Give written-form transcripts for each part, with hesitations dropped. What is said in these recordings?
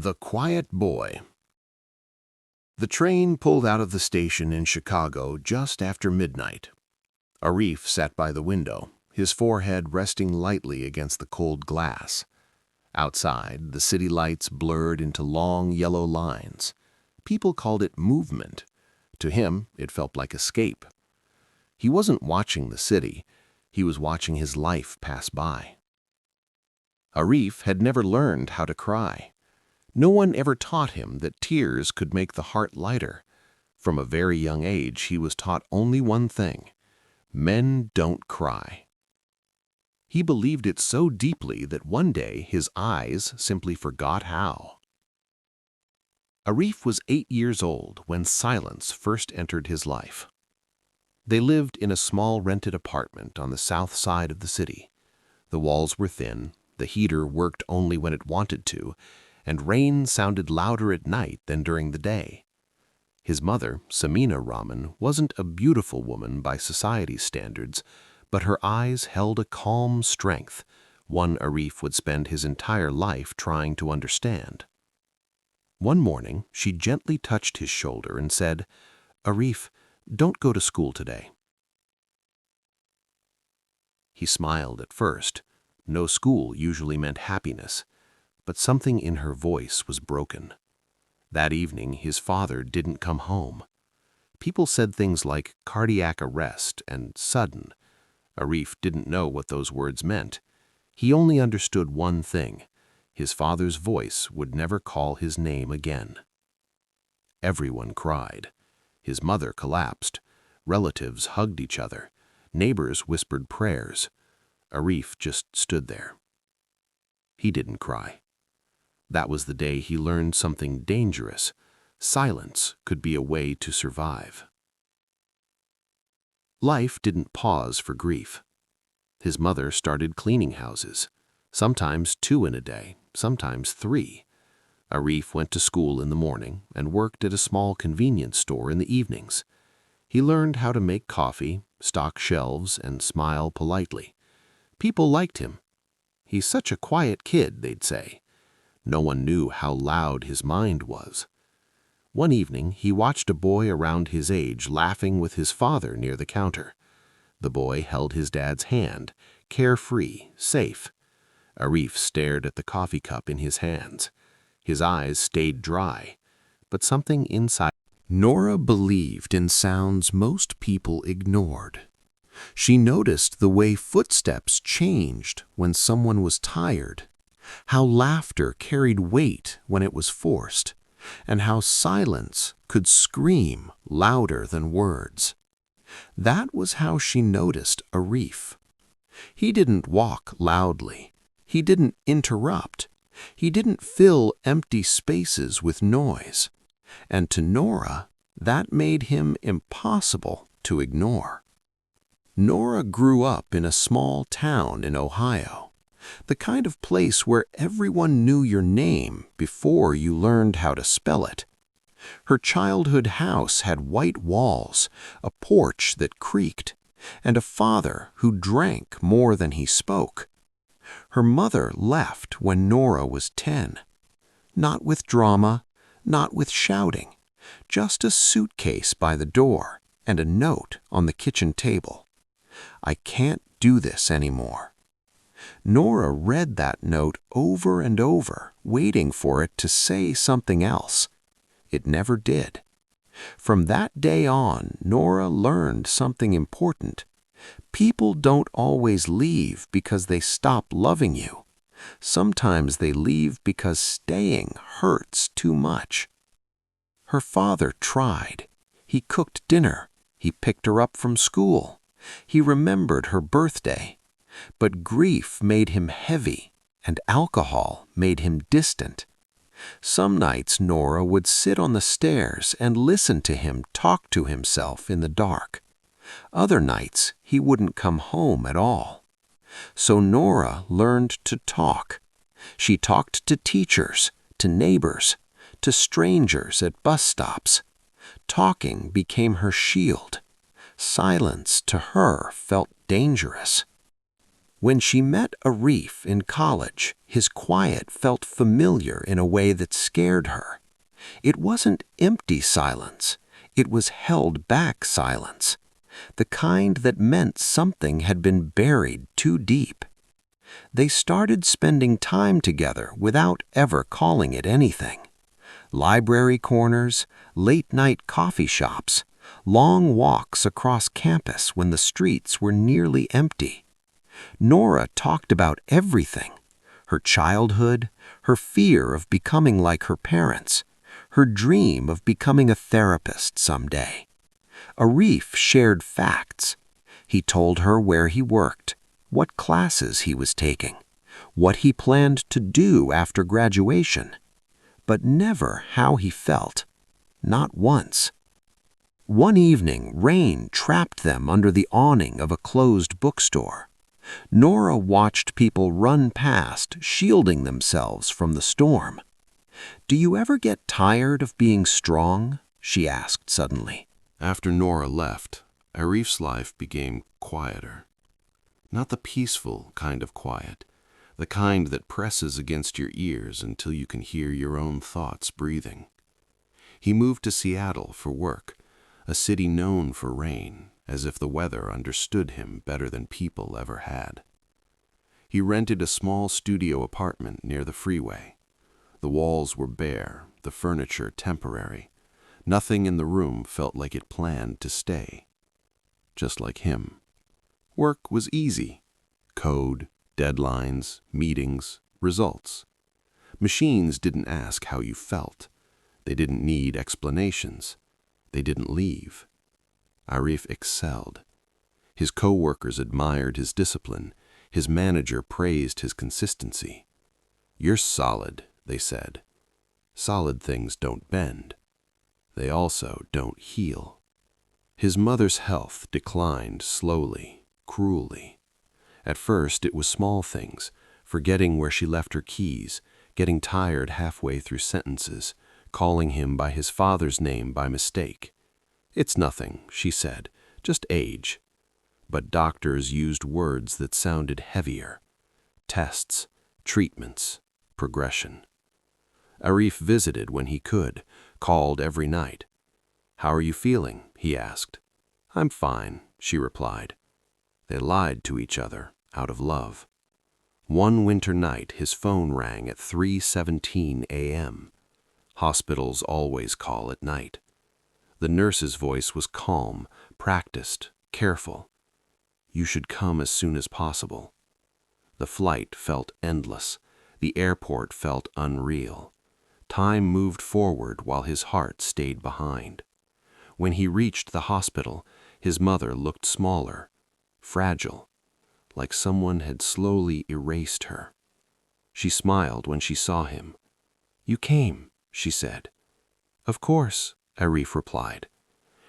The Quiet Boy. The train pulled out of the station in Chicago just after midnight. Arif sat by the window, his forehead resting lightly against the cold glass. Outside, the city lights blurred into long yellow lines. People called it movement. To him, it felt like escape. He wasn't watching the city. He was watching his life pass by. Arif had never learned how to cry. No one ever taught him that tears could make the heart lighter. From a very young age, he was taught only one thing: men don't cry. He believed it so deeply that one day his eyes simply forgot how. Arif was 8 years old when silence first entered his life. They lived in a small rented apartment on the south side of the city. The walls were thin, the heater worked only when it wanted to, and rain sounded louder at night than during the day. His mother, Samina Rahman, wasn't a beautiful woman by society's standards, but her eyes held a calm strength, one Arif would spend his entire life trying to understand. One morning, she gently touched his shoulder and said, "Arif, don't go to school today." He smiled at first. No school usually meant happiness, but something in her voice was broken. That evening, his father didn't come home. People said things like cardiac arrest and sudden. Arif didn't know what those words meant. He only understood one thing: his father's voice would never call his name again. Everyone cried. His mother collapsed. Relatives hugged each other. Neighbors whispered prayers. Arif just stood there. He didn't cry. That was the day he learned something dangerous. Silence could be a way to survive. Life didn't pause for grief. His mother started cleaning houses, sometimes 2 in a day, sometimes 3. Arif went to school in the morning and worked at a small convenience store in the evenings. He learned how to make coffee, stock shelves, and smile politely. People liked him. "He's such a quiet kid," they'd say. No one knew how loud his mind was. One evening, he watched a boy around his age laughing with his father near the counter. The boy held his dad's hand, carefree, safe. Arif stared at the coffee cup in his hands. His eyes stayed dry, but something inside. Nora believed in sounds most people ignored. She noticed the way footsteps changed when someone was tired, how laughter carried weight when it was forced, and how silence could scream louder than words. That was how she noticed Arif. He didn't walk loudly. He didn't interrupt. He didn't fill empty spaces with noise. And to Nora, that made him impossible to ignore. Nora grew up in a small town in Ohio, the kind of place where everyone knew your name before you learned how to spell it. Her childhood house had white walls, a porch that creaked, and a father who drank more than he spoke. Her mother left when Nora was 10. Not with drama, not with shouting, just a suitcase by the door and a note on the kitchen table. "I can't do this anymore." Nora read that note over and over, waiting for it to say something else. It never did. From that day on, Nora learned something important. People don't always leave because they stop loving you. Sometimes they leave because staying hurts too much. Her father tried. He cooked dinner. He picked her up from school. He remembered her birthday. But grief made him heavy, and alcohol made him distant. Some nights Nora would sit on the stairs and listen to him talk to himself in the dark. Other nights he wouldn't come home at all. So Nora learned to talk. She talked to teachers, to neighbors, to strangers at bus stops. Talking became her shield. Silence to her felt dangerous. When she met Arif in college, his quiet felt familiar in a way that scared her. It wasn't empty silence. It was held back silence, the kind that meant something had been buried too deep. They started spending time together without ever calling it anything. Library corners, late-night coffee shops, long walks across campus when the streets were nearly empty. Nora talked about everything: her childhood, her fear of becoming like her parents, her dream of becoming a therapist someday. Arif shared facts. He told her where he worked, what classes he was taking, what he planned to do after graduation, but never how he felt. Not once. One evening, rain trapped them under the awning of a closed bookstore. Nora watched people run past, shielding themselves from the storm. "Do you ever get tired of being strong?" she asked suddenly. After Nora left, Arif's life became quieter. Not the peaceful kind of quiet, the kind that presses against your ears until you can hear your own thoughts breathing. He moved to Seattle for work, a city known for rain, as if the weather understood him better than people ever had. He rented a small studio apartment near the freeway. The walls were bare, the furniture temporary. Nothing in the room felt like it planned to stay. Just like him. Work was easy. Code, deadlines, meetings, results. Machines didn't ask how you felt. They didn't need explanations. They didn't leave. Arif excelled. His co-workers admired his discipline. His manager praised his consistency. "You're solid," they said. Solid things don't bend. They also don't heal. His mother's health declined slowly, cruelly. At first it was small things, forgetting where she left her keys, getting tired halfway through sentences, calling him by his father's name by mistake. "It's nothing," she said, "just age." But doctors used words that sounded heavier. Tests, treatments, progression. Arif visited when he could, called every night. "How are you feeling?" he asked. "I'm fine," she replied. They lied to each other out of love. One winter night, his phone rang at 3:17 a.m. Hospitals always call at night. The nurse's voice was calm, practiced, careful. "You should come as soon as possible." The flight felt endless. The airport felt unreal. Time moved forward while his heart stayed behind. When he reached the hospital, his mother looked smaller, fragile, like someone had slowly erased her. She smiled when she saw him. "You came," she said. "Of course," Arif replied.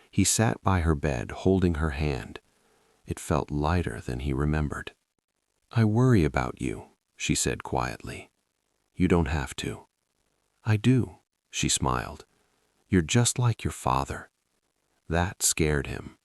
He sat by her bed, holding her hand. It felt lighter than he remembered. "I worry about you," she said quietly. "You don't have to." "I do," she smiled. "You're just like your father." That scared him.